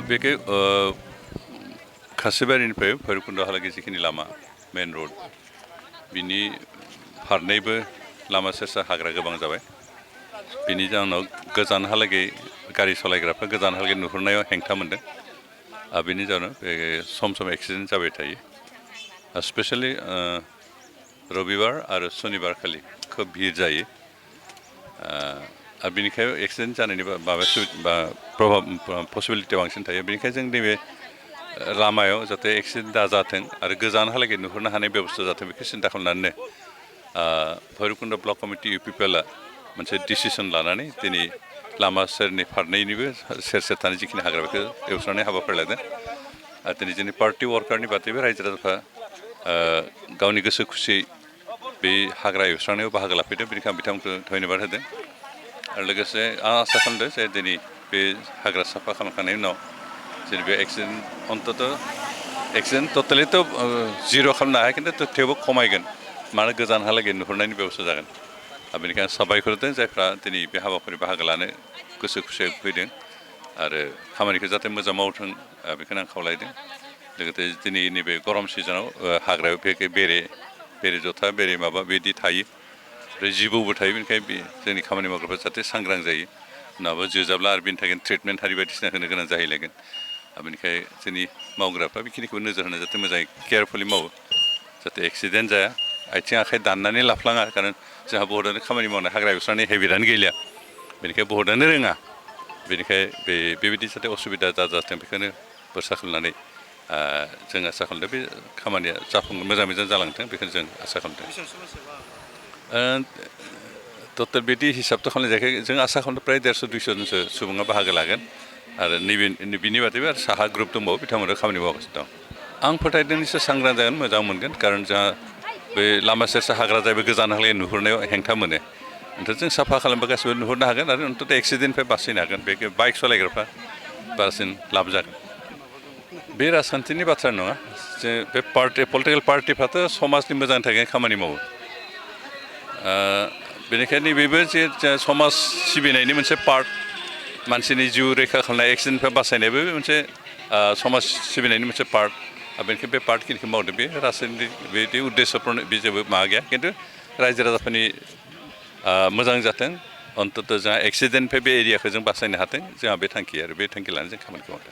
बेखौ खासिबारिनिफ्राय भैरबकुन्दहालागै जिखिनि लामा मेन रोड बिनि फारनैबो लामा सेर हाग्रा गोबां जाबाय बिनि जाहोनाव गोजानहालागै गारि सालायग्राफ्रा गोजानहालागै नुहुरनायाव हेंथा मोनदों बिनि जाहोनाव सम सम एक्सिडेन्ट जाबाय थायो स्पेशलि रबिबार आरो सनिबार खालि खोब भिर जायो आरो बेनिखायनो एक्सिडेन्ट जानायनि प्रभाब पसिबिलिटिया बांसिन थायो बेनिखायनो जों नैबे लामायाव जाहाथे एक्सिडेन्ट दाजाथों आरो गोजानहालागै नुहुरनो हानाय बेबस्था जाथों बेखौ सिन्था खालामनानैनो भैरबकुन्द ब्लक कमिटि इउपिपिएलआ मोनसे डिसिसन लानानै दिनै लामा सेरनि फारनैनिबो सेर सेर थानाय जिखिनि हाग्रा बेखौ एवस्रांनाय हाबाफारि लादों आरो दिनै जोंनि पार्टि वार्कारनि बादैबो रायजो राजाफ्रा गावनि गोसो खुसियै बे हाग्रा एवस्रांनायाव बाहागो लाफैदों बेनिखायनो आं बिथांमोनखौ धन्यबाद होदों आरो लोगोसे आं आसा खालामदों जे दिनै बे हाग्रा साफा खालामखांनायनि उनाव जेरै बे एक्सिडेन्ट अन्तत' एक्सिडेन्ट टटेलिथ' जिर' खालामनो हाया खिन्थु थेवबो खमायगोन मानो गोजानहालागै नुहुरनायनि बेबस्था जागोन बेनिखायनो साबायखर होदों जायफ्रा दिनै बे हाबाफारि बाहागो लानो गोसो खुसियै फैदों आरो खामानिखौ जाहाथे मोजां मावथों बेखौनो आं खावलायदों लोगोसे दिनै नैबे गरम सिजनाव हाग्रायाव बेरे जथा बेरे माबा बिदि थायो ओमफ्राय जिबौबो थायो बेनिखायनो जोंनि खामानि मावग्राफ्रा जाहाथे सांग्रां जायो नङाबा जोजाब्ला आरो बेनि थाखाय ट्रिटमेन्ट आरि बायदिसिना होनो गोनां जाहैलायगोन बेनिखायनो जोंनि मावग्राफ्रा बेखिनिखौ नोजोर होनो जाहाथे मोजाङै केयारफुलि मावो जाहाथे एक्सिडेन्ट जाया आथिं आखाइ दाननानै लाफ्लाङा खारन जोंहा बहुतआनो खामानि मावनाय हाग्रा एवस्रांनाय हेबिटआनो गैलिया बेनिखायनो बहुतआनो रोङा बेनिखायनो बेबायदि जाहाथे असुबिदा दाजाथों बेखौनो बोरसा खालामनानै जों आसा खालामदों बे खामानिया मोजां जालांथों बेखौनो जों आसा खालामदों टटेल बिदि हिसाबथ' खालामनाय जायाखै जों आसा खालामदों प्राय 150-200 जनसो सुबुङा बाहागो लागोन आरो बिनि बादैबो आरो साहा ग्रुप दंबावो बिथांमोना खामानि मावगासिनो दं आं फोथायदों निस्सय सांग्रां जागोन मोजां मोनगोन खारन जोंहा बे लामा सेर हाग्रा जायबो गोजानहालागै नुहुरनायाव हेंथा मोनो ओमफ्राय जों साफा खालामबा गासिबो नुहुरनो हागोन आरो अन्तत' एक्सिडेन्टनिफ्राय बासायनो हागोन बे बाइक सालायग्राफ्रा बांसिन लाब जागोन बे राजखान्थिनि बाथ्रा नङा जे बे पलिटिकेल पार्टिफ्राथ' समाजनि मोजांनि थाखाय खामानि मावो बेनिखायनो बेबो जे समाज सिबिनायनि मोनसे पार्ट मानसिनि जिउ रैखा खालामनाय एक्सिडेन्टनिफ्राय बासायनायबो मोनसे समाज सिबिनायनि मोनसे पार्ट बेनिखायनो बे पार्टखिनिखौ मावदों बे राजनितिक बिदि उद्देश्यफोर बे जेबो माबा गैया खिन्थु रायजो राजाफोरनि मोजां जाथों अन्तत' जोंहा एक्सिडेन्टनिफ्राय बे एरियाखौ जों बासायनो हाथों जोंहा बे थांखि आरो बे थांखि लानानै जों खामानिखौ मावदों